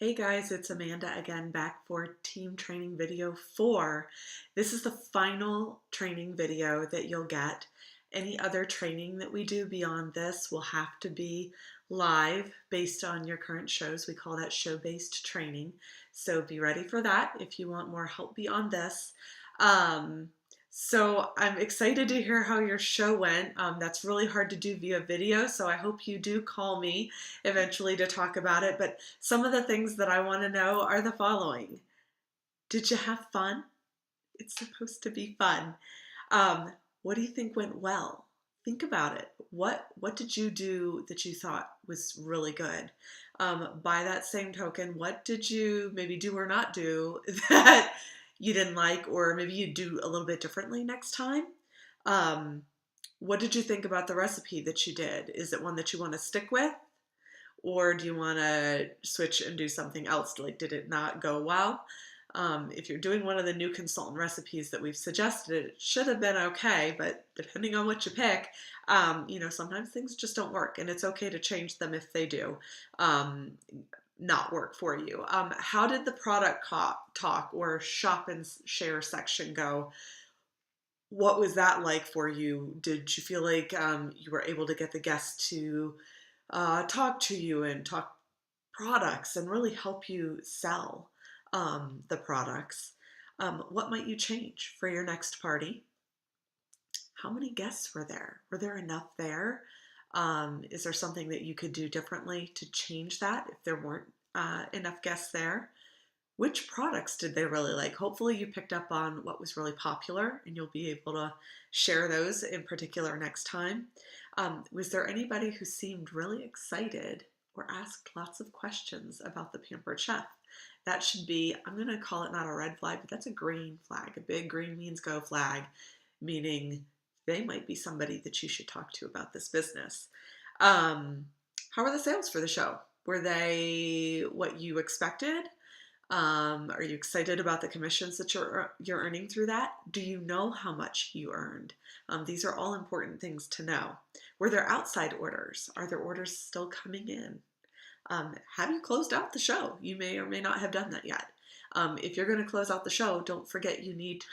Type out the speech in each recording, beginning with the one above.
Hey guys, it's Amanda again back for team training video 4. This is the final training video that you'll get. Any other training that we do beyond this will have to be live based on your current shows. We call that show-based training. So be ready for that if you want more help beyond this. Um, so I'm excited to hear how your show went. That's really hard to do via video, so I hope you do call me eventually to talk about it. But some of the things that I want to know are the following. Did you have fun? It's supposed to be fun. What do you think went well? Think about it. What did you do that you thought was really good? By that same token, what did you maybe do or not do that you didn't like, or maybe you do a little bit differently next time? Um, what did you think about the recipe that you did? Is it one that you want to stick with? Or do you want to switch and do something else? Like, did it not go well? If you're doing one of the new consultant recipes that we've suggested, it should have been okay, but depending on what you pick, sometimes things just don't work, and it's okay to change them if they do not work for you. How did the product talk or shop and share section go? What was that like for you? Did you feel like you were able to get the guests to talk to you and talk products and really help you sell the products? What might you change for your next party? How many guests were there? Were there enough there? Is there something that you could do differently to change that if there weren't enough guests there? Which products did they really like? Hopefully you picked up on what was really popular and you'll be able to share those in particular next time. Was there anybody who seemed really excited or asked lots of questions about the Pampered Chef? That should be, I'm going to call it not a red flag, but that's a green flag. A big green means go flag, meaning they might be somebody that you should talk to about this business. How were the sales for the show? Were they what you expected? Are you excited about the commissions that you're earning through that? Do you know how much you earned? These are all important things to know. Were there outside orders? Are there orders still coming in? Have you closed out the show? You may or may not have done that yet. If you're going to close out the show, don't forget you need,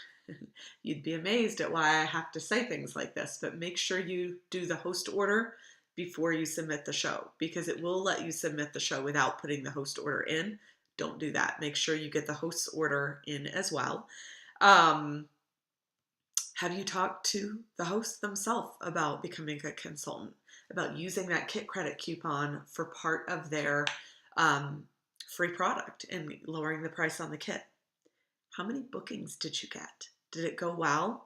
you'd be amazed at why I have to say things like this, but make sure you do the host order before you submit the show, because it will let you submit the show without putting the host order in. Don't do that. Make sure you get the host's order in as well. Have you talked to the host themselves about becoming a consultant, about using that kit credit coupon for part of their free product and lowering the price on the kit? How many bookings did you get? Did it go well?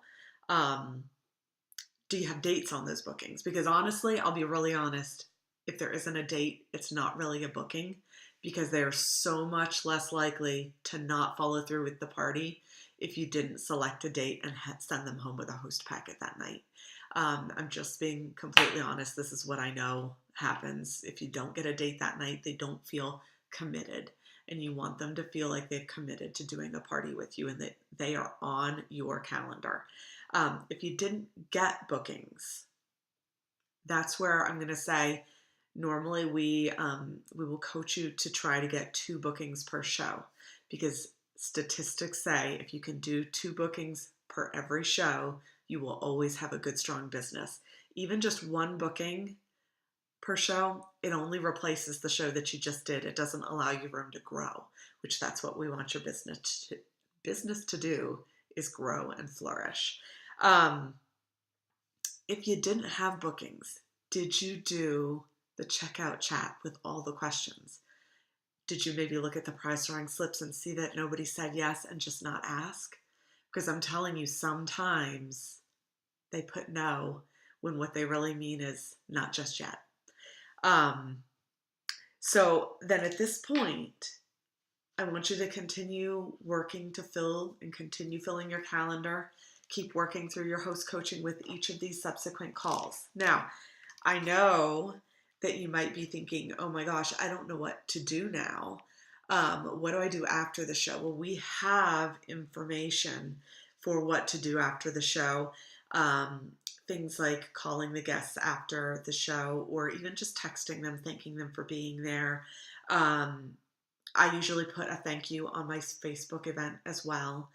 Do you have dates on those bookings? Because honestly, I'll be really honest, if there isn't a date, it's not really a booking, because they're so much less likely to not follow through with the party if you didn't select a date and send them home with a host packet that night. I'm just being completely honest. This is what I know happens. If you don't get a date that night, they don't feel committed. And you want them to feel like they've committed to doing the party with you and that they are on your calendar. If you didn't get bookings, that's where I'm going to say, normally we will coach you to try to get 2 bookings per show, because statistics say if you can do 2 bookings per every show, you will always have a good, strong business. Even just 1 booking per show, it only replaces the show that you just did. It doesn't allow you room to grow, which that's what we want your business to do, is grow and flourish. If you didn't have bookings, did you do the checkout chat with all the questions? Did you maybe look at the price drawing slips and see that nobody said yes and just not ask? Because I'm telling you, sometimes they put no when what they really mean is not just yet. So then at this point, I want you to continue working to fill and continue filling your calendar. Keep working through your host coaching with each of these subsequent calls. Now, I know that you might be thinking, oh my gosh, I don't know what to do now. What do I do after the show? Well, we have information for what to do after the show. Things like calling the guests after the show, or even just texting them, thanking them for being there. I usually put a thank you on my Facebook event as well.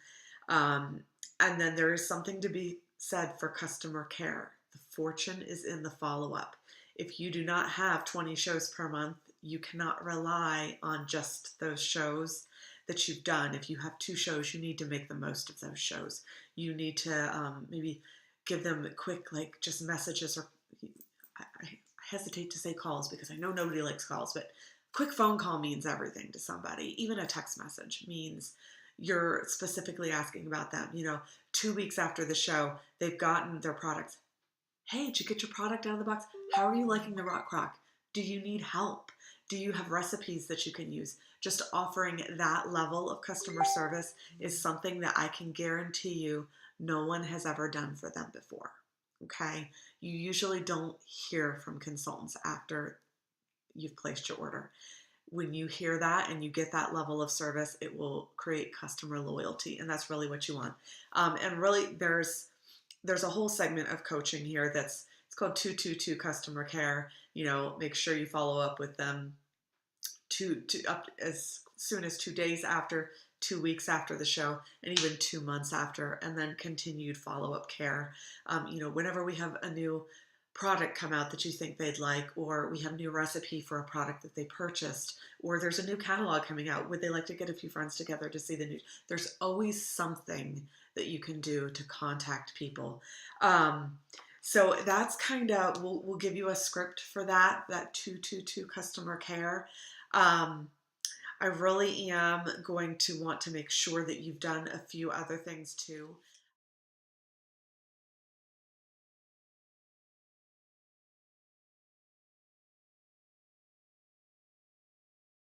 And then there is something to be said for customer care. The fortune is in the follow-up. If you do not have 20 shows per month, you cannot rely on just those shows that you've done. If you have 2 shows, you need to make the most of those shows. You need to maybe give them quick, like just messages, or I hesitate to say calls because I know nobody likes calls, but quick phone call means everything to somebody. Even a text message means you're specifically asking about them. 2 weeks after the show, they've gotten their products. Hey, did you get your product out of the box? How are you liking the Rock Crock? Do you need help? Do you have recipes that you can use? Just offering that level of customer service is something that I can guarantee you no one has ever done for them before. Okay? You usually don't hear from consultants after you've placed your order. When you hear that and you get that level of service, it will create customer loyalty, and that's really what you want. And really, there's a whole segment of coaching here it's called 222 customer care. Make sure you follow up with them up as soon as 2 days after, 2 weeks after the show, and even 2 months after, and then continued follow-up care. Whenever we have a new product come out that you think they'd like, or we have a new recipe for a product that they purchased, or there's a new catalog coming out, would they like to get a few friends together to see the new? There's always something that you can do to contact people. So that's kind of, we'll give you a script for that 222 customer care. I really am going to want to make sure that you've done a few other things too.